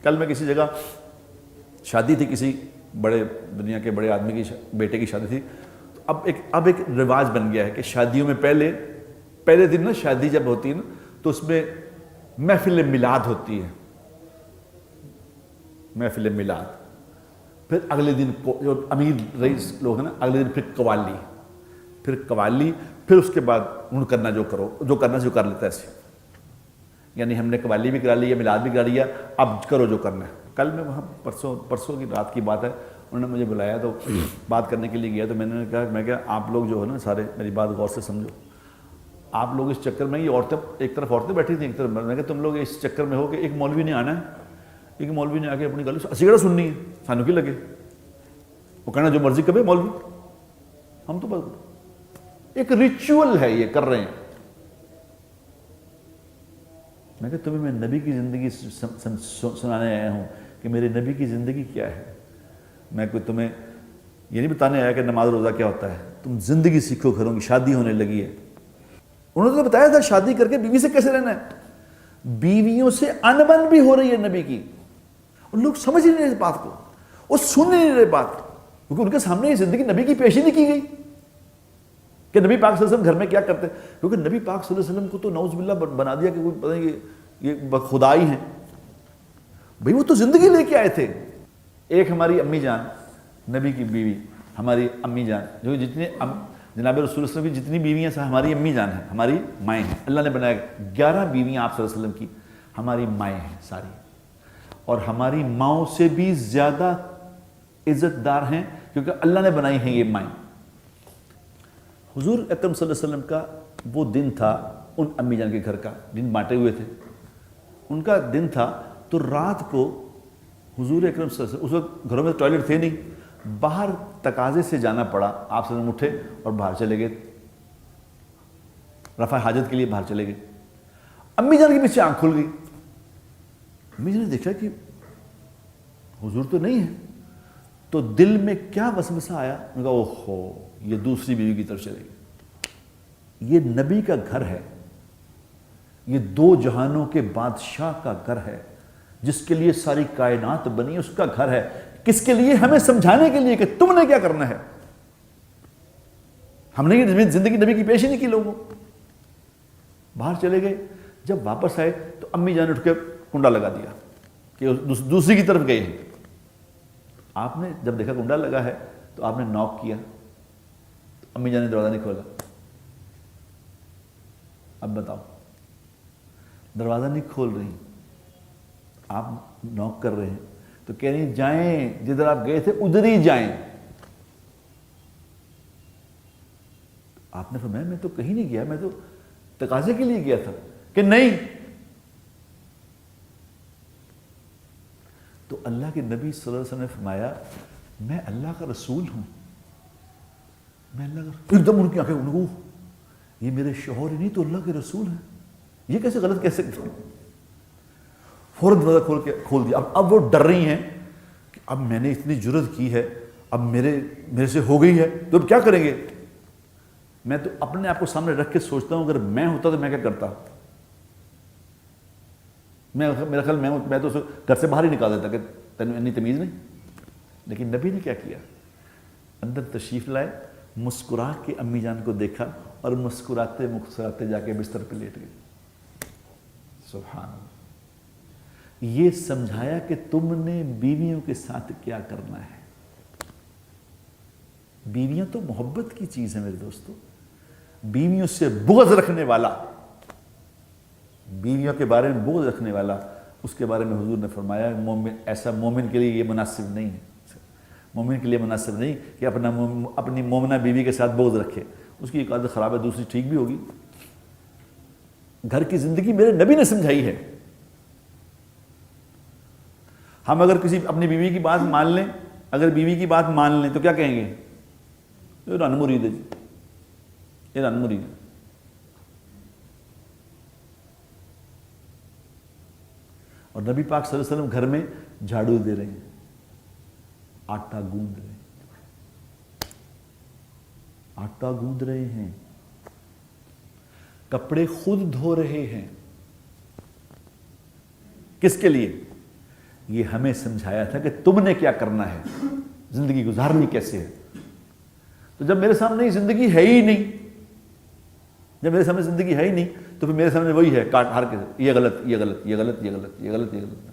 کل میں کسی جگہ شادی تھی، کسی بڑے دنیا کے بڑے آدمی کی بیٹے کی شادی تھی. اب ایک رواج بن گیا ہے کہ شادیوں میں پہلے دن نا شادی جب ہوتی ہے نا تو اس میں محفل میلاد ہوتی ہے. محفل میلاد، پھر اگلے دن جو امیر رئیس لوگ ہیں نا اگلے دن پھر قوالی، پھر اس کے بعد ان کرنا جو کرنا جو کر لیتا ہے ایسے. یعنی ہم نے قوالی بھی کرا لیا، میلاد بھی کرا لیا، اب کرو جو کرنا ہے. کل میں وہاں پرسوں کی رات کی بات ہے، انہوں نے مجھے بلایا تو بات کرنے کے لیے گیا. تو میں نے کہا آپ لوگ جو ہے نا سارے میری بات غور سے سمجھو. آپ لوگ اس چکر میں، یہ عورتیں ایک طرف عورتیں بیٹھی تھیں ایک طرف میں کہا تم لوگ اس چکر میں ہو کہ ایک مولوی نے آنا ہے، ایک مولوی نے آ کے اپنی گل اسی سننی ہے، سانوں کی لگے وہ کہنا جو مرضی کرے مولوی. ہم تو بس ایک ریچول ہے یہ کر رہے ہیں. میں کہا تمہیں میں نبی کی زندگی سنانے آیا ہوں کہ میرے نبی کی زندگی کیا ہے. میں کوئی تمہیں یہ نہیں بتانے آیا کہ نماز روزہ کیا ہوتا ہے. تم زندگی سیکھو گھروں کی. شادی ہونے لگی ہے، انہوں نے بتایا تھا شادی کر کے بیوی سے کیسے رہنا ہے. بیویوں سے انبن بھی ہو رہی ہے نبی کی. ان لوگ سمجھ نہیں رہے اس بات کو، وہ سن نہیں رہے بات، کیونکہ ان کے سامنے یہ زندگی نبی کی پیش ہی نہیں کی گئی کہ نبی پاک صلی اللہ علیہ وسلم گھر میں کیا کرتے. کیونکہ نبی پاک صلی اللہ علیہ وسلم کو تو نعوذ باللہ بنا دیا کہ پتہ نہیں یہ خدائی ہیں. بھئی وہ تو زندگی لے کے آئے تھے. ایک ہماری امی جان، نبی کی بیوی، ہماری امی جان، جو جتنے جناب رسول اللہ علیہ وسلم کی جتنی بیویاں ہیں ہماری امی جان ہیں، ہماری مائیں ہیں. اللہ نے بنایا 11 بیویاں آپ صلی اللہ علیہ وسلم کی ہماری مائیں ہیں ساری، اور ہماری ماؤں سے بھی زیادہ عزت دار ہیں کیونکہ اللہ نے بنائی ہیں یہ مائیں. حضور اکرم صلی اللہ علیہ وسلم کا وہ دن تھا، ان امی جان کے گھر کا دن بانٹے ہوئے تھے، ان کا دن تھا. تو رات کو حضور اکرم صلی اللہ علیہ وسلم، اس وقت گھروں میں ٹوائلٹ تھے نہیں، باہر تقاضے سے جانا پڑا. آپ صلی اللہ علیہ وسلم اٹھے اور باہر چلے گئے، رفع حاجت کے لیے باہر چلے گئے. امی جان کے پیچھے آنکھ کھل گئی. امی جان نے دیکھا کہ حضور تو نہیں ہے. تو دل میں کیا وسوسہ آیا، انہوں نے کہا اوہو یہ دوسری بیوی کی طرف چلے گی. یہ نبی کا گھر ہے، یہ 2 جہانوں کے بادشاہ کا گھر ہے، جس کے لیے ساری کائنات بنی اس کا گھر ہے. کس کے لیے؟ ہمیں سمجھانے کے لیے کہ تم نے کیا کرنا ہے. ہم نے یہ زندگی نبی کی پیش ہی نہیں کی لوگوں. باہر چلے گئے. جب واپس آئے تو امی جان نے اٹھ کے کنڈا لگا دیا کہ دوسری کی طرف گئے ہیں. آپ نے جب دیکھا کنڈا لگا ہے تو آپ نے ناک کیا. امی جان نے دروازہ نہیں کھولا. اب بتاؤ، دروازہ نہیں کھول رہی، آپ نوک کر رہے ہیں تو کہہ رہی جائیں جدھر آپ گئے تھے ادھر ہی جائیں. آپ نے فرمایا میں تو کہیں نہیں گیا، میں تو تقاضے کے لیے گیا تھا. کہ نہیں. تو اللہ کے نبی صلی اللہ علیہ وسلم نے فرمایا میں اللہ کا رسول ہوں، میں اللہ کا. ایک دم ان کی آنکھیں انہوں یہ میرے شوہر ہی نہیں تو اللہ کے رسول ہیں، یہ کیسے غلط کیسے. فوراً دروازہ کھول دیا. اب وہ ڈر رہی ہیں کہ اب میں نے اتنی جرت کی ہے، اب میرے سے ہو گئی ہے تو اب کیا کریں گے. میں تو اپنے آپ کو سامنے رکھ کے سوچتا ہوں اگر میں ہوتا تو میں کیا کرتا. میرا خیال میں تو گھر سے باہر ہی نکال دیتا کہ تینوں اتنی تمیز نہیں. لیکن نبی نے کیا کیا، اندر تشریف لائے، مسکرا کے امی جان کو دیکھا اور مسکراتے جا کے بستر پہ لیٹ گئے. سبحان اللہ. یہ سمجھایا کہ تم نے بیویوں کے ساتھ کیا کرنا ہے. بیویاں تو محبت کی چیز ہے میرے دوستو. بیویوں سے بغض رکھنے والا، بیویوں کے بارے میں بغض رکھنے والا، اس کے بارے میں حضور نے فرمایا ایسا مومن کے لیے یہ مناسب نہیں ہے. مومن کے لیے مناسب نہیں کہ اپنی مومنہ بیوی کے ساتھ بغض رکھے. اس کی ایک عادت خراب ہے، دوسری ٹھیک بھی ہوگی. گھر کی زندگی میرے نبی نے سمجھائی ہے. ہم اگر کسی اپنی بیوی کی بات مان لیں، اگر بیوی کی بات مان لیں تو کیا کہیں گے؟ یہ رن مرید ہے جی، یہ رن مرید ہے. اور نبی پاک صلی اللہ علیہ وسلم گھر میں جھاڑو دے رہے ہیں، آٹا گوندھ رہے ہیں، آٹا گوندھ رہے ہیں، کپڑے خود دھو رہے ہیں. کس کے لیے؟ یہ ہمیں سمجھایا تھا کہ تم نے کیا کرنا ہے، زندگی گزارنی کیسے ہے۔ تو جب میرے سامنے یہ زندگی ہے ہی نہیں، جب میرے سامنے زندگی ہے ہی نہیں، تو پھر میرے سامنے وہی ہے کاٹ ہار کے، یہ غلط، یہ غلط، یہ غلط، یہ غلط، یہ غلط، یہ غلط۔